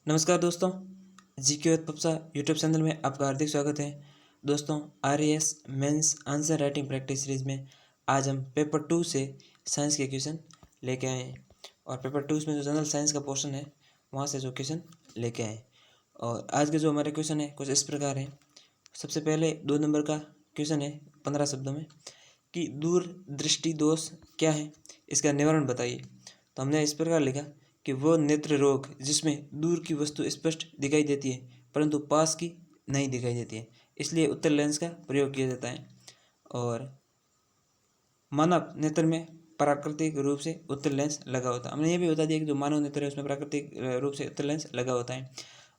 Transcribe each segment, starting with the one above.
नमस्कार दोस्तों, जी के पप्सा यूट्यूब चैनल में आपका हार्दिक स्वागत है। दोस्तों, RAS mains answer writing practice series में आज हम पेपर 2 से साइंस के क्वेश्चन लेके आए हैं और पेपर 2 में जो जनरल साइंस का पोर्शन है वहाँ से जो क्वेश्चन लेके आए। और आज के जो हमारे क्वेश्चन है कुछ इस प्रकार है। सबसे पहले 2 नंबर का क्वेश्चन है 15 शब्दों में कि दूरदृष्टि दोष क्या है, इसका निवारण बताइए। तो हमने इस प्रकार लिखा कि वो नेत्र रोग जिसमें दूर की वस्तु स्पष्ट दिखाई देती है परंतु पास की नहीं दिखाई देती है, इसलिए उत्तल लेंस का प्रयोग किया जाता है। और मानव नेत्र में प्राकृतिक रूप से उत्तल लेंस लगा होता है। हमने ये भी बता दिया कि जो मानव नेत्र है उसमें प्राकृतिक रूप से उत्तल लेंस लगा होता है।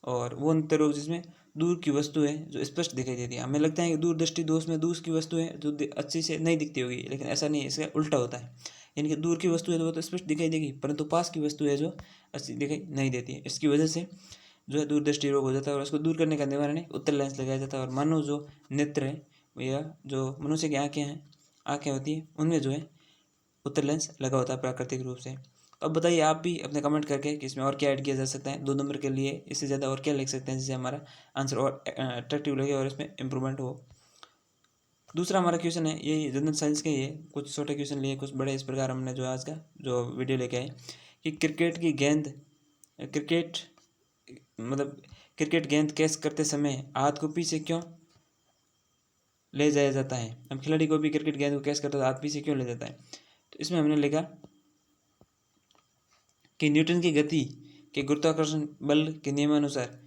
और वो नेत्र रोग जिसमें दूर की वस्तु है जो स्पष्ट दिखाई देती है। हमें लगता है कि दूरदृष्टि दोष में दूर की वस्तु है जो अच्छी से नहीं दिखती होगी, लेकिन ऐसा नहीं है, इसका उल्टा होता है। यानी कि दूर की वस्तु है तो वो तो स्पष्ट दिखाई देगी परंतु पास की वस्तु है जो अच्छी दिखाई नहीं देती है। इसकी वजह से जो है दूरदृष्टि रोग हो जाता है और उसको दूर करने का निवारण है उत्तल लेंस लगाया जाता है। और मानव जो नेत्र है या जो मनुष्य की आँखें होती हैं उनमें जो है उत्तल लेंस लगा होता है प्राकृतिक रूप से। अब बताइए आप भी अपने कमेंट करके कि इसमें और क्या ऐड किया जा सकता है। 2 नंबर के लिए इससे ज़्यादा और क्या लिख सकते हैं जिससे हमारा आंसर और अट्रैक्टिव लगे और इसमें इम्प्रूवमेंट हो। दूसरा हमारा क्वेश्चन है, ये जनरल साइंस के ही है, कुछ छोटे क्वेश्चन लिए कुछ बड़े। इस प्रकार हमने जो आज का जो वीडियो लेके आए कि क्रिकेट मतलब क्रिकेट गेंद कैच करते समय हाथ को पीछे क्यों ले जाया जाता है। हम खिलाड़ी को भी क्रिकेट गेंद को कैच करते हाथ पीछे क्यों ले जाता है। तो इसमें हमने लिखा कि न्यूटन की गति के गुरुत्वाकर्षण बल के नियमानुसार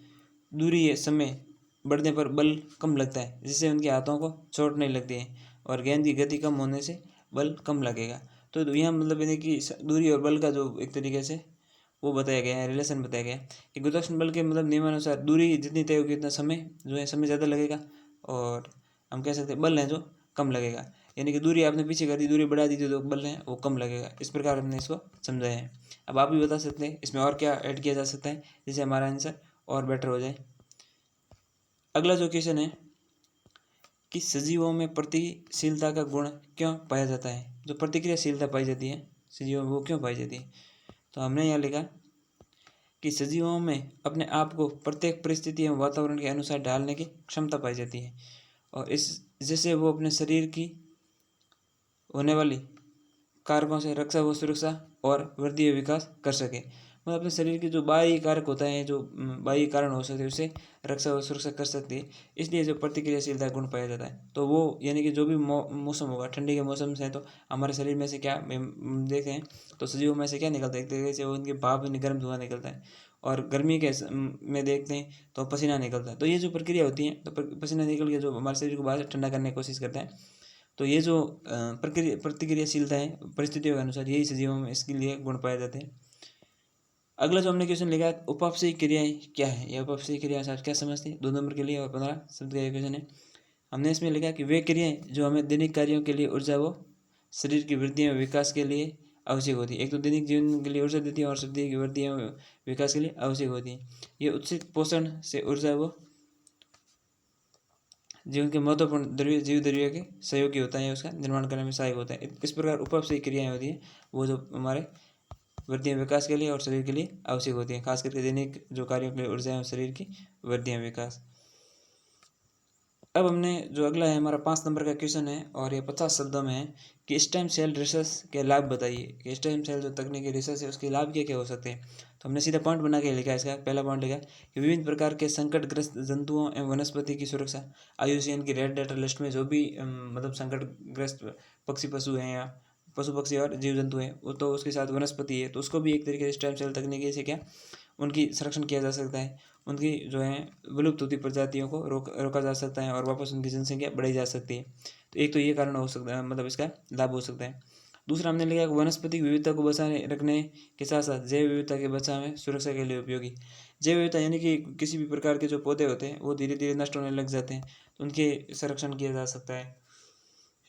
दूरी या समय बढ़ने पर बल कम लगता है, जिससे उनके हाथों को चोट नहीं लगती है और गेंद की गति कम होने से बल कम लगेगा। तो यहाँ मतलब यानी कि दूरी और बल का जो एक तरीके से वो बताया गया है, रिलेशन बताया गया है कि गुरुत्वाकर्षण बल के मतलब नियमानुसार दूरी जितनी तय होगी उतना समय जो है समय ज़्यादा लगेगा और हम कह सकते हैं बल है जो कम लगेगा। यानी कि दूरी आपने पीछे कर दी, दूरी बढ़ा दी तो बल है वो कम लगेगा। इस प्रकार हमने इसको समझाया है। अब आप भी बता सकते हैं इसमें और क्या ऐड किया जा सकता है जिससे हमारा आंसर और बेटर हो जाए। अगला जो क्वेश्चन है कि सजीवों में प्रतिशीलता का गुण क्यों पाया जाता है। जो प्रतिक्रियाशीलता पाई जाती है सजीवों में वो क्यों पाई जाती है। तो हमने यहाँ लिखा कि सजीवों में अपने आप को प्रत्येक परिस्थिति एवं वातावरण के अनुसार ढालने की क्षमता पाई जाती है और इस जिससे वो अपने शरीर की होने वाली कारकों से रक्षा व सुरक्षा और वृद्धि व विकास कर सके। मतलब अपने शरीर के जो बाह्य कारक होता है, जो बाह्य कारण हो सकते हैं, उससे रक्षा व सुरक्षा कर सकती है। इसलिए जो प्रतिक्रियाशीलता गुण पाया जाता है तो वो यानी कि जो भी मौसम होगा, ठंडी के मौसम से तो हमारे शरीर में से क्या देखें तो सजीवों में से क्या निकलता है, एक तरीके से वो उनके भाप में गर्म धुआं निकलता है। और गर्मी के में देखते हैं तो पसीना निकलता है। तो ये जो प्रक्रिया होती है तो पसीना निकल के जो हमारे शरीर को बाहर से ठंडा करने की कोशिश करता है। तो ये जो प्रतिक्रियाशीलता है परिस्थितियों के अनुसार यही सजीवों में इसके लिए गुण पाए जाते हैं। अगला जो हमने क्वेश्चन लिखा है उपापचयी क्रियाएं क्या है या उपापचयी क्रिया से आप क्या समझते हैं। 2 नंबर के लिए और 15 शब्द का क्वेश्चन है। हमने इसमें लिखा कि वे क्रियाएं जो हमें दैनिक कार्यों के लिए ऊर्जा व शरीर की वृद्धि एवं विकास के लिए आवश्यक होती है। एक तो दैनिक जीवन के लिए ऊर्जा देती है और शरीर की वृद्धि एवं विकास के लिए आवश्यक होती है। ये उचित पोषण से ऊर्जा व जीवन के महत्वपूर्ण द्रव्य जीव द्रव्य के सहयोगी होता है, उसका निर्माण करने में सहायक होता है। इस प्रकार उपापचयी क्रियाएं होती हैं वो जो हमारे वृद्धि विकास के लिए और शरीर के लिए आवश्यक होती है, खास करके दैनिक जो कार्यों के लिए ऊर्जा है शरीर की वृद्धि विकास। अब हमने जो अगला है हमारा 5 नंबर का क्वेश्चन है और ये 50 शब्दों में है कि स्टेम सेल रिसर्च के लाभ बताइए कि स्टेम सेल जो तकनीकी रिसर्च है उसके लाभ क्या क्या हो सकते हैं। तो हमने सीधा पॉइंट बना के लिखा है। इसका पहला पॉइंट लिखा कि विभिन्न प्रकार के संकटग्रस्त जंतुओं एवं वनस्पति की सुरक्षा। IUCN की रेड डाटा लिस्ट में जो भी मतलब संकटग्रस्त पक्षी पशु हैं या पशु पक्षी और जीव जंतु हैं वो तो उसके साथ वनस्पति है तो उसको भी एक तरीके से स्टेम सेल तकनीकी से क्या उनकी संरक्षण किया जा सकता है। उनकी जो है विलुप्त होती प्रजातियों को रोका जा सकता है और वापस उनकी जनसंख्या बढ़ाई जा सकती है। तो एक तो ये कारण हो सकता है, मतलब इसका लाभ हो सकता है। दूसरा हमने लिखा वनस्पतिक विविधता को बचाने रखने के साथ साथ जैव विविधता के बचाव में सुरक्षा के लिए उपयोगी। जैव विविधता यानी कि किसी भी प्रकार के जो पौधे होते हैं वो धीरे धीरे नष्ट होने लग जाते हैं तो उनके संरक्षण किया जा सकता है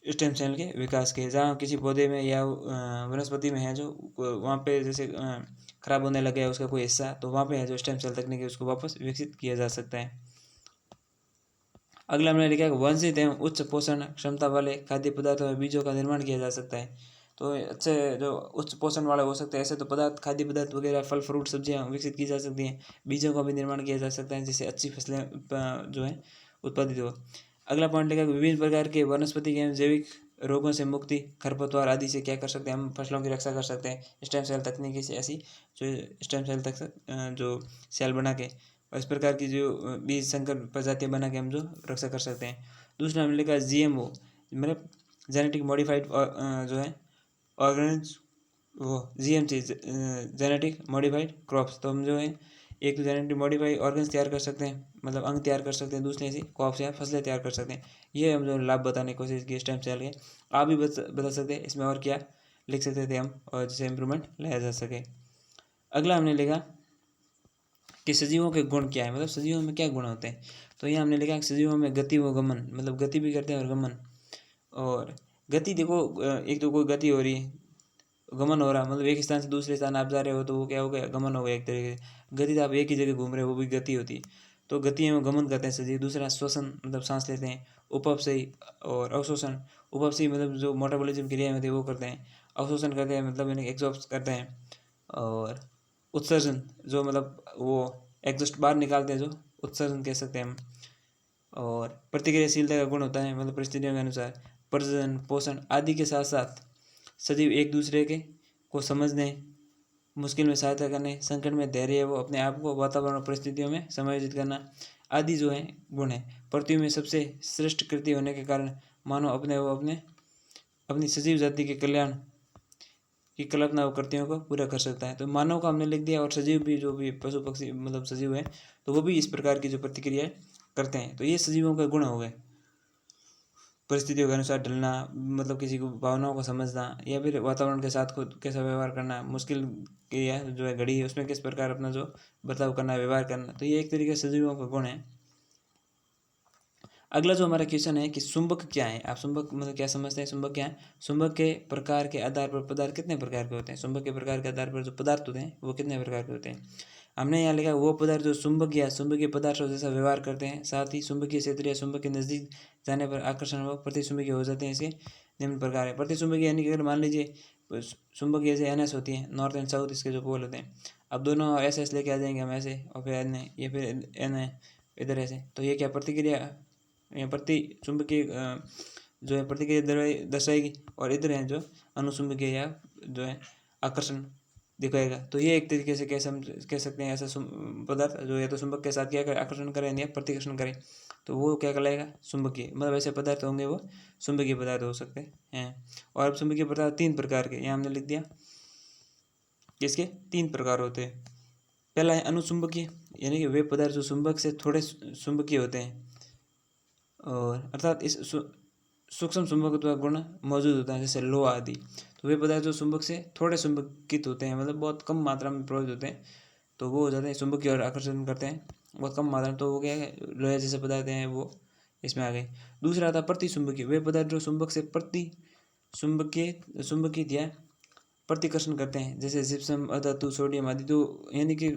स्टेम सेल के विकास के। जहाँ किसी पौधे में या वनस्पति में है जो वहाँ पे जैसे खराब होने लगे उसका कोई हिस्सा तो वहाँ पे है जो स्टेम सेल तकनीक है उसको वापस विकसित किया जा सकता है। अगला हमने लिखा है वंशित एवं उच्च पोषण क्षमता वाले खाद्य पदार्थों और बीजों का निर्माण किया जा सकता है। तो अच्छे जो उच्च पोषण वाले हो सकते हैं। ऐसे तो पदार्थ, खाद्य पदार्थ वगैरह, फल फ्रूट सब्जियां विकसित की जा सकती हैं। बीजों का भी निर्माण किया जा सकता है जिससे अच्छी फसलें जो है उत्पादित हो। अगला पॉइंट लिखा, विभिन्न प्रकार के वनस्पति एवं जैविक रोगों से मुक्ति, खरपतवार आदि से क्या कर सकते हैं हम, फसलों की रक्षा कर सकते हैं स्टेम सेल तकनीकी से। ऐसी जो स्टेम सेल तक जो सेल बना के और इस प्रकार की जो बीज संकर प्रजातियाँ बना के हम जो रक्षा कर सकते हैं। दूसरा हमने लिखा GMO, मतलब जेनेटिक मॉडिफाइड जो है ऑर्गेनिज, वो GMC जेनेटिक मॉडिफाइड क्रॉप्स। तो हम जो है एक तो जेनेटिक मॉडिफाइड ऑर्गेन्स तैयार कर सकते हैं, मतलब अंग तैयार कर सकते हैं, दूसरे ऐसी क्रॉप्स या फसलें तैयार कर सकते हैं। ये हम जो लाभ बताने की कोशिश की स्टेम सेल के। आप भी बता सकते हैं इसमें और क्या लिख सकते थे हम, और जिससे इम्प्रूवमेंट लाया जा सके। अगला हमने लिखा कि सजीवों के गुण क्या है, मतलब सजीवों में क्या गुण होते हैं। तो यहाँ हमने लिखा कि सजीवों में गति व गमन, मतलब गति भी करते हैं और गमन। और गति देखो, एक तो कोई गति हो रही है, गमन हो रहा, मतलब एक स्थान से दूसरे स्थान आप जा रहे हो तो वो क्या हो गया, गमन हो गया एक तरीके से। गति तो आप एक ही जगह घूम रहे हो, वो भी गति होती है। तो गति में गमन करते हैं सजीव। दूसरा श्वसन, मतलब सांस लेते हैं। उपपसयी और अवशोषण, उपपसयी मतलब जो मेटाबॉलिज्म क्रिया होती है वो करते हैं। अवशोषण करते हैं मतलब एग्जॉस्ट करते हैं। और उत्सर्जन, जो मतलब वो एग्जॉस्ट बाहर निकालते हैं, जो उत्सर्जन कह सकते हैं हम। और प्रतिक्रियाशीलता का गुण होता है, मतलब परिस्थितियों के अनुसार प्रजनन, पोषण आदि के साथ साथ सजीव एक दूसरे के को समझने, मुश्किल में सहायता करने, संकट में धैर्य वो अपने आप को वातावरण और परिस्थितियों में समायोजित करना आदि जो है गुण है। पृथ्वी में सबसे श्रेष्ठ कृति होने के कारण मानव अपनी सजीव जाति के कल्याण की कल्पना व कृतियों को पूरा कर सकता है। तो मानव का हमने लिख दिया, और सजीव भी जो भी पशु पक्षी मतलब सजीव है तो वो भी इस प्रकार की जो प्रतिक्रियाएं करते हैं। तो ये सजीवों का गुण हो गए। परिस्थितियों के अनुसार ढलना, मतलब किसी को भावनाओं को समझना, या फिर वातावरण के साथ खुद कैसा व्यवहार करना, मुश्किल की या जो है घड़ी है उसमें किस प्रकार अपना जो बर्ताव करना है, व्यवहार करना। तो ये एक तरीके से सजीवों का गुण है। अगला जो हमारा क्वेश्चन है कि चुंबक क्या है, आप चुंबक मतलब क्या समझते हैं, चुंबक क्या है। चुंबक के प्रकार के आधार पर पदार्थ कितने प्रकार के होते हैं, चुंबक के प्रकार के आधार पर जो पदार्थ होते हैं वो कितने प्रकार के होते हैं। हमने यहाँ लिखा वो पदार्थ जो चुंबक या चुंबकीय पदार्थों जैसा व्यवहार करते हैं, साथ ही चुंबकीय क्षेत्र या चुंबक के नजदीक जाने पर आकर्षण व प्रतिचुंबकीय हो जाते हैं। इसके निम्न प्रकार है। प्रतिचुंबकीय यानी कि अगर मान लीजिए चुंबकीय जैसे NS होती है, नॉर्थ एंड साउथ इसके जो पोल होते हैं, अब दोनों SS लेके आ जाएंगे हम ऐसे, और फिर N है, ये फिर N है इधर ऐसे, तो ये क्या प्रतिक्रिया प्रति चुंबकीय जो है प्रतिक्रिया दर्शाएगी, और इधर है जो अनुचुंबकीय या जो है आकर्षण दिखाएगा। तो ये एक तरीके से कह सकते हैं ऐसा पदार्थ जो या तो चुंबक के साथ क्या करे, आकर्षण करें या प्रतिकर्षण करें, तो वो क्या कहलाएगा, चुंबकीय। मतलब ऐसे पदार्थ होंगे वो चुंबकीय पदार्थ हो सकते हैं। और अब चुंबकीय पदार्थ 3 प्रकार के यहाँ हमने लिख दिया, इसके 3 प्रकार होते हैं। पहला है अनुचुंबकीय, यानी कि वे पदार्थ जो चुंबक से थोड़े चुंबकीय होते हैं, और अर्थात इस सूक्ष्म चुंबकत्व गुण मौजूद होता है, जैसे लोहा आदि। तो वे पदार्थ जो चुंबक से थोड़े चुंबकित होते हैं, मतलब बहुत कम मात्रा में प्रभावित होते हैं, तो वो हो जाते हैं चुंबकीय और आकर्षण करते हैं बहुत कम मात्रा में। तो वो क्या है, लोहे जैसे पदार्थ हैं वो इसमें आ गए। दूसरा आता प्रति चुंबकीय, वे पदार्थ जो चुंबक से चुंबकित या प्रतिकर्षण करते हैं, जैसे जिप्सम, अधातु, सोडियम आदि। तो यानी कि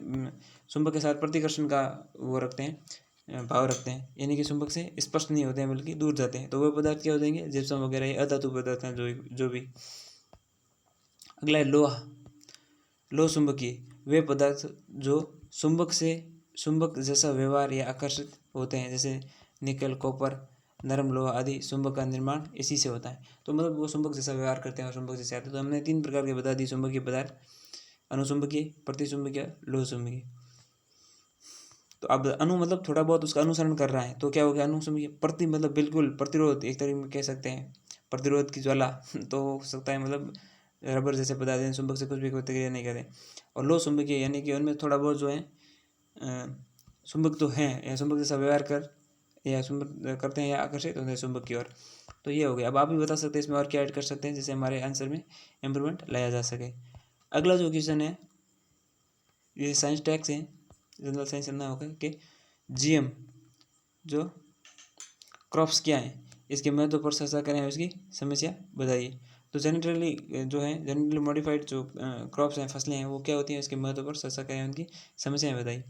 चुंबक के साथ प्रतिकर्षण का वो रखते हैं, भाव रखते हैं, यानी कि चुंबक से स्पर्श नहीं होते हैं बल्कि दूर जाते हैं। तो वो पदार्थ क्या हो जाएंगे, जिप्सम वगैरह, ये अधातु पदार्थ हैं जो भी। अगला है लोहा, लोह चुंबकीय, वे पदार्थ जो चुंबक जैसा व्यवहार या आकर्षित होते हैं, जैसे निकल, कॉपर, नरम लोहा आदि। चुंबक का निर्माण इसी से होता है। तो मतलब वो चुंबक जैसा व्यवहार करते हैं और चुंबक जैसे आते हैं। तो हमने 3 प्रकार के बता दिए चुंबकीय पदार्थ, अनुचुंबकीय, प्रतिचुंबकीय, लोह चुंबकीय। तो अब अनु मतलब थोड़ा बहुत उसका अनुसरण कर रहा है, तो क्या हो गया अनुचुंबकीय। प्रति मतलब बिल्कुल प्रतिरोध, एक तरीके में कह सकते हैं प्रतिरोध की ज्वाला तो हो सकता है, मतलब रबर जैसे पदार्थ हैं, चुंबक से कुछ भी प्रतिक्रिया नहीं करें। और लो चुंबकीय यानी कि उनमें थोड़ा बहुत जो है चुंबक तो हैं, या चुंबक जैसा व्यवहार या चुंबक करते हैं या आकर्षित होते हैं चुंबक की ओर। तो ये हो गया। अब आप भी बता सकते हैं इसमें और क्या ऐड कर सकते हैं जिससे हमारे आंसर में इम्प्रूवमेंट लाया जा सके। अगला जो क्वेश्चन है, ये साइंस टैक्स है, जनरल साइंस करना होगा कि GM जो क्रॉप्स क्या है, इसके महत्व पर चर्चा करें और इसकी समस्या बताइए। तो जेनेटिकली मॉडिफाइड जो क्रॉप्स हैं, फसलें हैं, वो क्या होती हैं, इसके महत्व पर चर्चा करें, उनकी समस्याएं बताइए।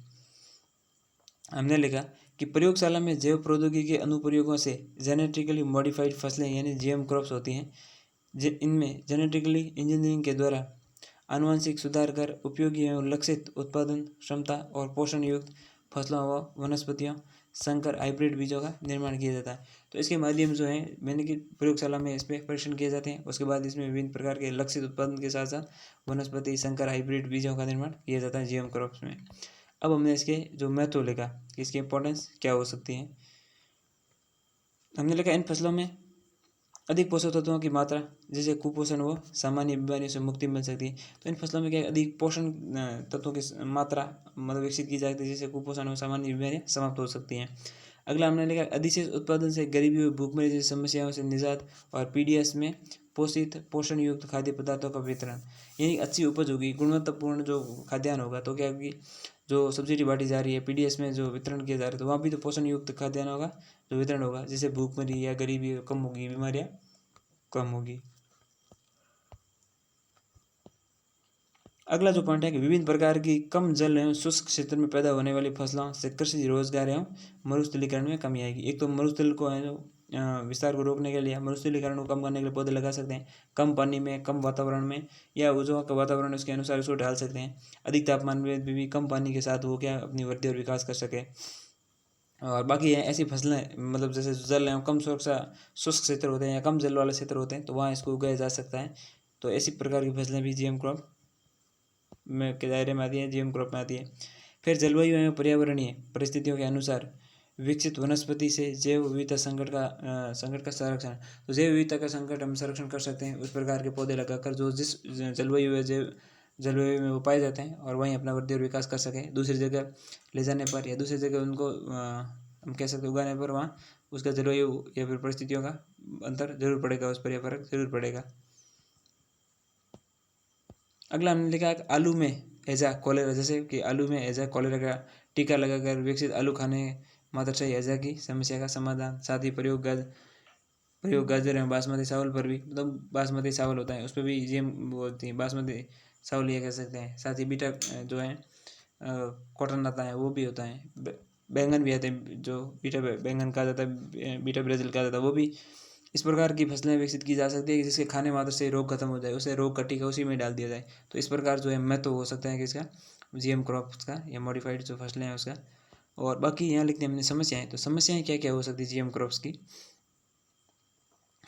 हमने लिखा कि प्रयोगशाला में जैव प्रौद्योगिकी के अनुप्रयोगों से जेनेटिकली मॉडिफाइड फसलें यानी GM क्रॉप्स होती हैं, इनमें जेनेटिकली इंजीनियरिंग के द्वारा आनुवंशिक सुधार कर उपयोगी एवं लक्षित उत्पादन क्षमता और पोषण युक्त फसलों व वनस्पतियों संकर हाइब्रिड बीजों का निर्माण किया जाता है। तो इसके माध्यम जो है मैंने की प्रयोगशाला में इस पर परीक्षण किए जाते हैं। उसके बाद इसमें विभिन्न प्रकार के लक्षित उत्पादन के साथ साथ वनस्पति संकर हाइब्रिड बीजों का निर्माण किया जाता है जीएम क्रॉप्स में। अब हमने इसके जो महत्व लिखा कि इसकी इंपॉर्टेंस क्या हो सकती है। हमने लिखा इन फसलों में अधिक पोषक तत्वों की मात्रा जैसे कुपोषण व सामान्य बीमारियों से मुक्ति मिल सकती है। तो इन फसलों में क्या अधिक पोषण तत्वों की मात्रा मतलब विकसित की जाती है जिससे कुपोषण व सामान्य बीमारियां समाप्त हो सकती हैं। अगला हमने लिखा अधिशेष उत्पादन से गरीबी व भूखमरी जैसी समस्याओं से निजात और पीडीएस में पोषित पोषण युक्त खाद्य पदार्थों का वितरण, यानी अच्छी उपज होगी, गुणवत्तापूर्ण जो खाद्यान्न होगा तो क्या होगी, जो सब्सिडी बांटी जा रही है पीडीएस में जो वितरण किया जा रहा है तो वहाँ भी तो पोषण युक्त खाद्यान्न होगा जो वितरण होगा, जिससे भूखमरी या गरीबी कम होगी, बीमारियाँ कम होगी। अगला जो पॉइंट है कि विभिन्न प्रकार की कम जल एवं शुष्क क्षेत्र में पैदा होने वाली फसलों से कृषि रोजगार एवं मरुस्थलीकरण में कमी आएगी। एक तो मरुस्थल को है जो विस्तार को रोकने के लिए, मरुस्थलीकरण को कम करने के लिए पौधे लगा सकते हैं कम पानी में, कम वातावरण में, या वो जो का वातावरण उसके अनुसार उसको ढाल सकते हैं। अधिक तापमान में भी कम पानी के साथ वो क्या अपनी वृद्धि और विकास कर सके। और बाकी है ऐसी फसलें मतलब जैसे जल एवं कम सुरक्षा शुष्क क्षेत्र होते हैं या कम जल वाले क्षेत्र होते हैं तो वहाँ इसको उगाया जा सकता है। तो ऐसी प्रकार की फसलें भी जीएम क्रॉप में के दायरे में आती है, जीएम क्रॉप में आती है। फिर जलवायु एवं पर्यावरणीय परिस्थितियों के अनुसार विकसित वनस्पति से जैव विविधता संकट का संरक्षण। तो जैव विविधता का संकट हम संरक्षण कर सकते हैं उस प्रकार के पौधे लगाकर जो जिस जलवायु है जलवायु में वो पाए जाते हैं और वहीं अपना वृद्धि और विकास कर सकें। दूसरी जगह ले जाने पर या दूसरी जगह उनको हम कह सकते उगाने पर वहाँ उसका जलवायु या फिर परिस्थितियों का अंतर जरूर पड़ेगा, उस पर यह फर्क जरूर पड़ेगा। अगला हमने लिखा आलू में हैजा कॉलेरा, जैसे कि आलू में हैजा कॉलेरा का टीका लगाकर विकसित आलू खाने मात्राशाही हैजा की समस्या का समाधान। साथ ही प्रयोग गाजर एवं बासमती चावल पर भी, मतलब बासमती चावल होता है उस पर भी जीएम वो होती है, बासमती चावल ये कह सकते हैं। साथ ही बीटा जो है कॉटन आता है वो भी होता है, बैंगन भी आते हैं जो बीटा बैंगन कहा जाता है, बीटा ब्राज़ील कहा जाता है, वो भी इस प्रकार की फसलें विकसित की जा सकती है कि जिसके खाने मात्र से रोग खत्म हो जाए, उसे रोग का टीका उसी में डाल दिया जाए। तो इस प्रकार जो है महत्व हो सकता है कि इसका जीएम क्रॉप्स का या मॉडिफाइड जो फसलें हैं उसका। और बाकी यहाँ लिखते हैं हमने समस्याएं, तो समस्याएं क्या क्या हो सकती है जीएम क्रॉप्स की,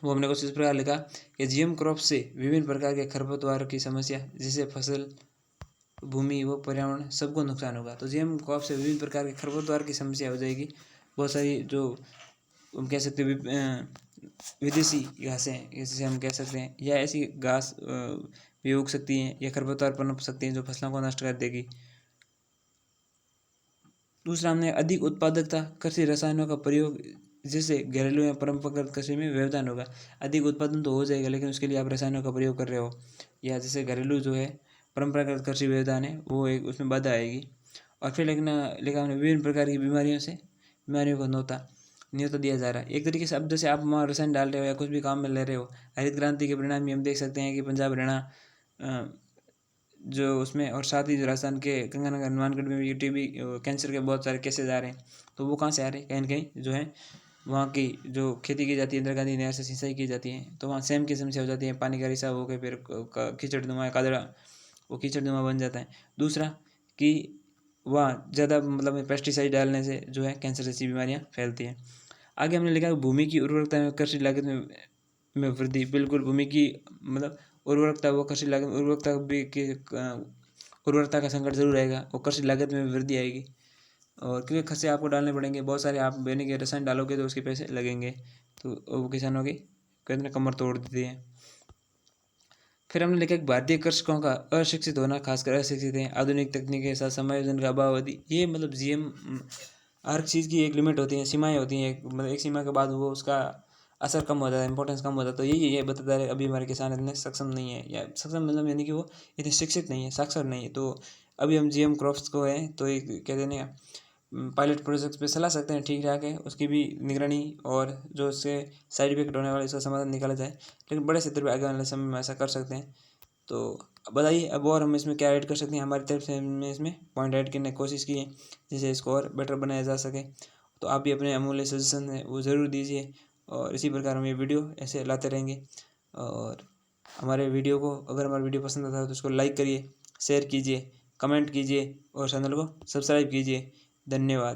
वो हमने कुछ इस प्रकार लिखा कि जीएम क्रॉप से विभिन्न प्रकार के खरपतवार की समस्या जिससे फसल भूमि व पर्यावरण सबको नुकसान होगा। तो जीएम क्रॉप से विभिन्न प्रकार के खरपतवार की समस्या हो जाएगी। बहुत सारी जो हम कह सकते हैं विदेशी घासें जैसे हम कह सकते हैं या ऐसी घास भी उग सकती हैं या खरपतवार पनप सकती हैं जो फसलों को नष्ट कर देगी। दूसरा हमने अधिक उत्पादकता कृषि रसायनों का प्रयोग जिससे घरेलू या परंपरागत कृषि में व्यवधान होगा। अधिक उत्पादन तो हो जाएगा लेकिन उसके लिए आप रसायनों का प्रयोग कर रहे हो या जैसे घरेलू जो है परंपरागत कृषि व्यवधान है वो एक उसमें बाधा आएगी। और फिर लेकिन हमने विभिन्न प्रकार की बीमारियों को न्योता दिया जा रहा है। एक तरीके से अब जैसे आप वहाँ रसायन डाल रहे हो या कुछ भी काम में ले रहे हो, हरित क्रांति के परिणाम में हम देख सकते हैं कि पंजाब हरियाणा जो उसमें और साथ ही जो राजस्थान के गंगानगर हनुमानगढ़ में भी टीबी कैंसर के बहुत सारे केसेज आ रहे हैं। तो वो कहाँ से आ रहे हैं, कहीं ना कहीं जो है वहाँ की जो खेती की जाती है इंदिरा गांधी नहर से सिंचाई की जाती है तो वहाँ सेम की समस्या हो जाती है, पानी का रिसाव होकर फिर कीचड़नुमा कादड़ा वो कीचड़नुमा बन जाता है। दूसरा कि वहाँ ज़्यादा मतलब पेस्टिसाइड डालने से जो है कैंसर जैसी बीमारियाँ फैलती हैं। आगे हमने लिखा भूमि की उर्वरकता में कृषि लागत में वृद्धि। बिल्कुल भूमि की मतलब उर्वरकता वो कृषि लागत उर्वरकता भी की उर्वरकता का संकट जरूर आएगा और कृषि लागत में वृद्धि आएगी। और क्योंकि खर्चे आपको डालने पड़ेंगे बहुत सारे, आप बेने के रसायन डालोगे तो उसके पैसे लगेंगे, तो वो किसानों की कितने कमर तोड़ देती है। फिर हमने लिखा कि भारतीय कृषकों का अशिक्षित होना, खासकर अशिक्षित है, आधुनिक तकनीक के साथ समायोजन का अभाव आदि। ये मतलब जीएम हर चीज़ की एक लिमिट होती है, सीमाएं होती हैं, मतलब एक सीमा के बाद वो उसका असर कम हो जाता है, इंपॉर्टेंस कम हो जाता है। तो यही ये बताता है अभी हमारे किसान इतने सक्षम नहीं है या सक्षम मतलब यानी कि वो इतने शिक्षित नहीं है, साक्षर नहीं है। तो अभी हम जीएम क्रॉप्स को है तो एक क्या देने पायलट प्रोजेक्ट्स पे चला सकते हैं ठीक ठाक है, उसकी भी निगरानी और जो उससे साइड इफेक्ट होने वाले इसका समाधान निकाला जाए। लेकिन बड़े क्षेत्र में आगे वाले समय में ऐसा कर सकते हैं। तो बताइए अब और हम इसमें क्या ऐड कर सकते हैं, हमारी तरफ से हमने इसमें पॉइंट ऐड करने की कोशिश की है जिससे इसको और बेटर बनाया जा सके। तो आप भी अपने अमूल्य सजेशन है वो ज़रूर दीजिए और इसी प्रकार हम ये वीडियो ऐसे लाते रहेंगे। और हमारे वीडियो को, अगर हमारा वीडियो पसंद आता है तो उसको लाइक करिए, शेयर कीजिए, कमेंट कीजिए और चैनल को सब्सक्राइब कीजिए। धन्यवाद।